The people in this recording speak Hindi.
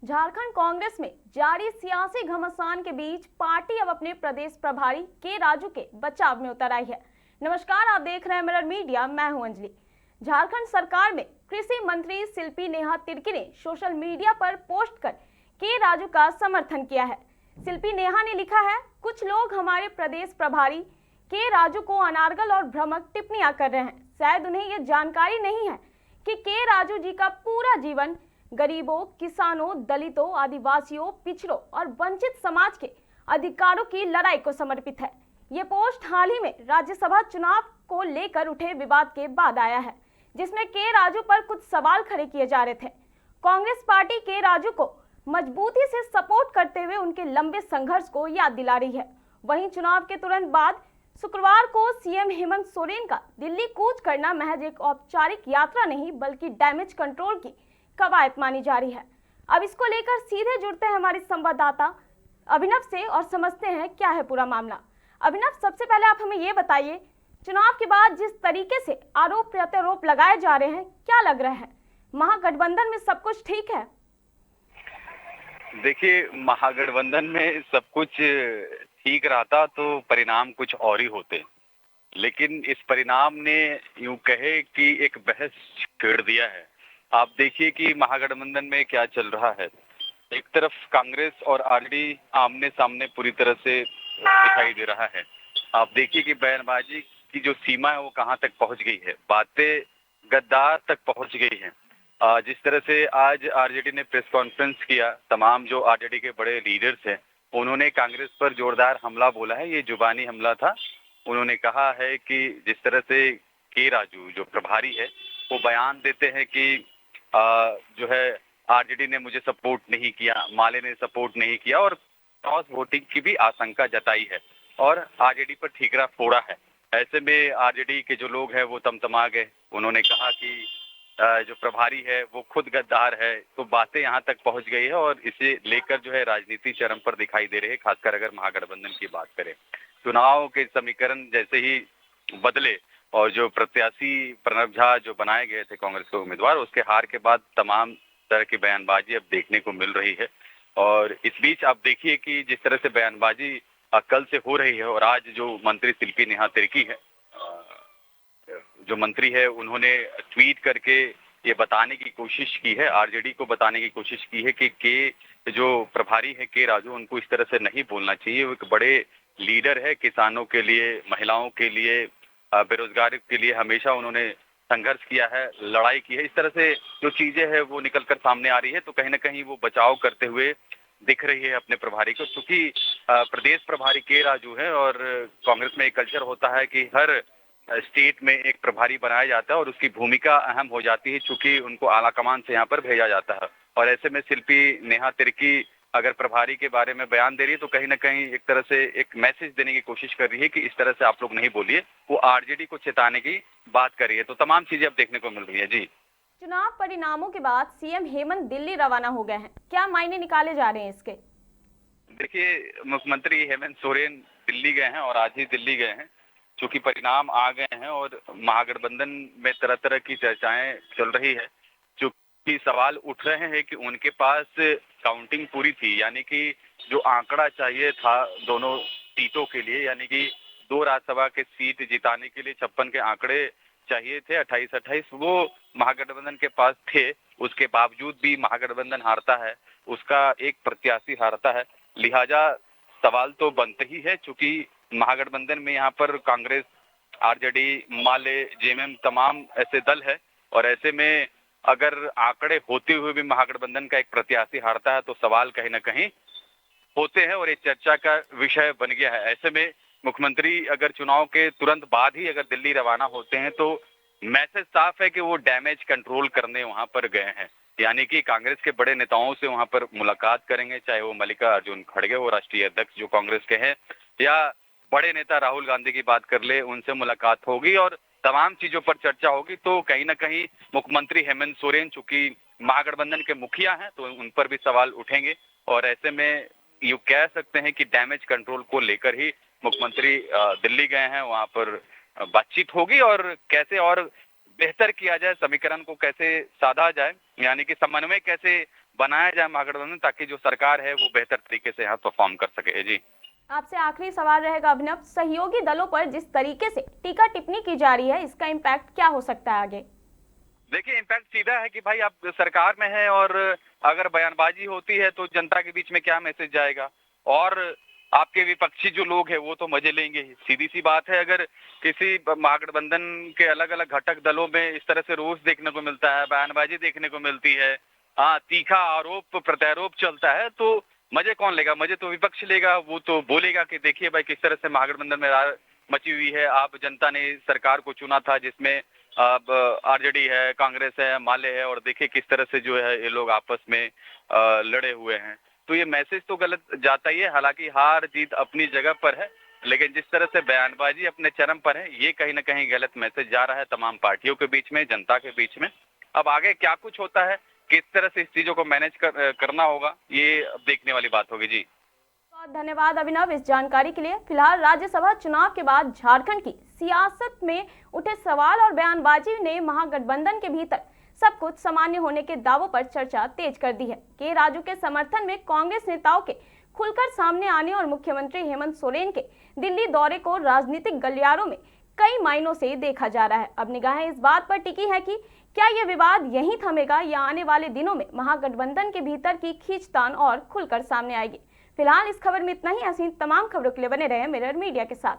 झारखंड कांग्रेस में जारी सियासी घमासान के बीच पार्टी अब अपने प्रदेश प्रभारी के राजू के बचाव में उतर आई है। नमस्कार, आप देख रहे हैं मिरर मीडिया, मैं हूं अंजलि। झारखंड सरकार में कृषि मंत्री शिल्पी नेहा तिर्की ने सोशल मीडिया पर पोस्ट कर के राजू का समर्थन किया है। शिल्पी नेहा ने लिखा है, कुछ लोग हमारे प्रदेश प्रभारी के राजू को अनारगल और भ्रामक टिप्पणियां कर रहे हैं। शायद उन्हें यह जानकारी नहीं है कि के राजू जी का पूरा जीवन गरीबों, किसानों, दलितों, आदिवासियों, पिछड़ों और वंचित समाज के अधिकारों की लड़ाई को समर्पित है। ये पोस्ट हाल ही में राज्यसभा चुनाव को लेकर उठे विवाद के बाद आया है, जिसमें के राजू पर कुछ सवाल खड़े किए जा रहे थे। कांग्रेस पार्टी के राजू को मजबूती से सपोर्ट करते हुए उनके लंबे संघर्ष को याद दिला रही है। वहीं चुनाव के तुरंत बाद शुक्रवार को सीएम हेमंत सोरेन का दिल्ली कूच करना महज एक औपचारिक यात्रा नहीं बल्कि डैमेज कंट्रोल की कवायद मानी जा रही है। अब इसको लेकर सीधे जुड़ते हैं हमारे संवाददाता अभिनव से और समझते हैं क्या है पूरा मामला। अभिनव, सबसे पहले आप हमें ये बताइए, चुनाव के बाद जिस तरीके से आरोप प्रत्यारोप लगाए जा रहे हैं, क्या लग रहा है महागठबंधन में सब कुछ ठीक है? देखिए, महागठबंधन में सब कुछ ठीक रहता तो परिणाम कुछ और ही होते, लेकिन इस परिणाम ने यूं कहे कि एक बहस छेड़ दिया है। आप देखिए कि महागठबंधन में क्या चल रहा है। एक तरफ कांग्रेस और आरजेडी आमने सामने पूरी तरह से दिखाई दे रहा है। आप देखिए कि बयानबाजी की जो सीमा है वो कहां तक पहुंच गई है, बातें गद्दार तक पहुंच गई हैं। जिस तरह से आज आरजेडी ने प्रेस कॉन्फ्रेंस किया, तमाम जो आरजेडी के बड़े लीडर्स हैं उन्होंने कांग्रेस पर जोरदार हमला बोला है। ये जुबानी हमला था। उन्होंने कहा है कि जिस तरह से के राजू जो प्रभारी है वो बयान देते हैं कि जो है आरजेडी ने मुझे सपोर्ट नहीं किया, माले ने सपोर्ट नहीं किया और क्रॉस वोटिंग की भी आशंका जताई है और आरजेडी पर ठीकरा फोड़ा है। ऐसे में आरजेडी के जो लोग हैं वो तमतमा गए। उन्होंने कहा कि जो प्रभारी है वो खुद गद्दार है। तो बातें यहाँ तक पहुंच गई है और इसे लेकर जो है राजनीति चरम पर दिखाई दे रही है, खासकर अगर महागठबंधन की बात करें। चुनाव के समीकरण जैसे ही बदले और जो प्रत्याशी प्रणब झा जो बनाए गए थे कांग्रेस के उम्मीदवार, उसके हार के बाद तमाम तरह की बयानबाजी अब देखने को मिल रही है। और इस बीच आप देखिए कि जिस तरह से बयानबाजी कल से हो रही है और आज जो मंत्री शिल्पी नेहा तिर्की है, जो मंत्री है, उन्होंने ट्वीट करके ये बताने की कोशिश की है, आरजेडी को बताने की कोशिश की है कि के जो प्रभारी है के राजू, उनको इस तरह से नहीं बोलना चाहिए। वो एक बड़े लीडर है, किसानों के लिए, महिलाओं के लिए, बेरोजगार के लिए हमेशा उन्होंने संघर्ष किया है, लड़ाई की है। इस तरह से जो चीजें हैं वो निकलकर सामने आ रही है, तो कहीं ना कहीं वो बचाव करते हुए दिख रही है अपने प्रभारी को। क्योंकि प्रदेश प्रभारी के राजू है और कांग्रेस में एक कल्चर होता है कि हर स्टेट में एक प्रभारी बनाया जाता है और उसकी भूमिका अहम हो जाती है, चूंकि उनको आलाकमान से यहाँ पर भेजा जाता है। और ऐसे में शिल्पी नेहा तिर्की अगर प्रभारी के बारे में बयान दे रही है तो कहीं ना कहीं एक तरह से एक मैसेज देने की कोशिश कर रही है कि इस तरह से आप लोग नहीं बोलिए। वो आरजेडी को चेताने की बात कर रही है। तो तमाम चीजें अब देखने को मिल रही है। जी, चुनाव परिणामों के बाद सीएम हेमंत दिल्ली रवाना हो गए हैं, क्या मायने निकाले जा रहे हैं इसके? देखिए, मुख्यमंत्री हेमंत सोरेन दिल्ली गए हैं और आज ही दिल्ली गए हैं, चूंकि परिणाम आ गए हैं और महागठबंधन में तरह तरह की चर्चाएं चल रही है। चूंकि सवाल उठ रहे हैं कि उनके पास काउंटिंग पूरी थी, यानी कि जो आंकड़ा चाहिए था दोनों सीटों के लिए, यानी कि 2 राज्यसभा के सीट जिताने के लिए 56 के आंकड़े चाहिए थे, 28-28, वो महागठबंधन के पास थे। उसके बावजूद भी महागठबंधन हारता है, उसका एक प्रत्याशी हारता है। लिहाजा सवाल तो बनते ही है, चूंकि महागठबंधन में यहाँ पर कांग्रेस, आरजेडी, माले, जेएमएम तमाम ऐसे दल है और ऐसे में अगर आंकड़े होते हुए भी महागठबंधन का एक प्रत्याशी हारता है तो सवाल कहीं ना कहीं होते हैं और ये चर्चा का विषय बन गया है। ऐसे में मुख्यमंत्री अगर चुनाव के तुरंत बाद ही अगर दिल्ली रवाना होते हैं तो मैसेज साफ है कि वो डैमेज कंट्रोल करने वहां पर गए हैं, यानी कि कांग्रेस के बड़े नेताओं से वहां पर मुलाकात करेंगे, चाहे वो मल्लिकार्जुन खड़गे, वो राष्ट्रीय अध्यक्ष जो कांग्रेस के हैं, या बड़े नेता राहुल गांधी की बात कर ले, उनसे मुलाकात होगी और तमाम चीजों पर चर्चा होगी। तो कहीं ना कहीं मुख्यमंत्री हेमंत सोरेन चूंकि महागठबंधन के मुखिया हैं तो उन पर भी सवाल उठेंगे और ऐसे में ये कह सकते हैं कि डैमेज कंट्रोल को लेकर ही मुख्यमंत्री दिल्ली गए हैं। वहां पर बातचीत होगी और कैसे और बेहतर किया जाए, समीकरण को कैसे साधा जाए, यानी कि समन्वय कैसे बनाया जाए महागठबंधन, ताकि जो सरकार है वो बेहतर तरीके से यहाँ परफॉर्म कर सके। जी, आपसे आखिरी सवाल रहेगा अभिनव, सहयोगी दलों पर जिस तरीके से टीका टिप्पणी की जा रही है, इसका इम्पैक्ट क्या हो सकता है आगे? देखिए, इम्पैक्ट सीधा है कि भाई आप सरकार में हैं और अगर बयानबाजी होती है तो जनता के बीच में क्या मैसेज जाएगा, और आपके विपक्षी जो लोग हैं वो तो मजे लेंगे ही। सीधी सी बात है, अगर किसी महागठबंधन के अलग अलग घटक दलों में इस तरह से रोष देखने को मिलता है, बयानबाजी देखने को मिलती है, हाँ, तीखा आरोप प्रत्यारोप चलता है, तो मजे कौन लेगा? मजे तो विपक्ष लेगा। वो तो बोलेगा कि देखिए भाई किस तरह से महागठबंधन में रार मची हुई है, आप जनता ने सरकार को चुना था जिसमें अब आरजेडी है, कांग्रेस है, माले है, और देखिए किस तरह से जो है ये लोग आपस में लड़े हुए हैं। तो ये मैसेज तो गलत जाता ही है। हालांकि हार जीत अपनी जगह पर है, लेकिन जिस तरह से बयानबाजी अपने चरम पर है, ये कहीं ना कहीं गलत मैसेज जा रहा है तमाम पार्टियों के बीच में, जनता के बीच में। अब आगे क्या कुछ होता है, किस तरह से इस चीजों को मैनेज करना होगा, ये अब देखने वाली बात होगी। जी, बहुत धन्यवाद अभिनव इस जानकारी के लिए। फिलहाल राज्यसभा चुनाव के बाद झारखंड की सियासत में उठे सवाल और बयानबाजी ने महागठबंधन के भीतर सब कुछ सामान्य होने के दावों पर चर्चा तेज कर दी है। के राजू के समर्थन में कांग्रेस नेताओं के खुलकर सामने आने और मुख्यमंत्री हेमंत सोरेन के दिल्ली दौरे को राजनीतिक गलियारों में कई मायनों से देखा जा रहा है। अब निगाहें इस बात पर टिकी है कि क्या यह विवाद यहीं थमेगा या आने वाले दिनों में महागठबंधन के भीतर की खींचतान और खुलकर सामने आएगी। फिलहाल इस खबर में इतना ही। ऐसी तमाम खबरों के लिए बने रहे मिरर मीडिया के साथ।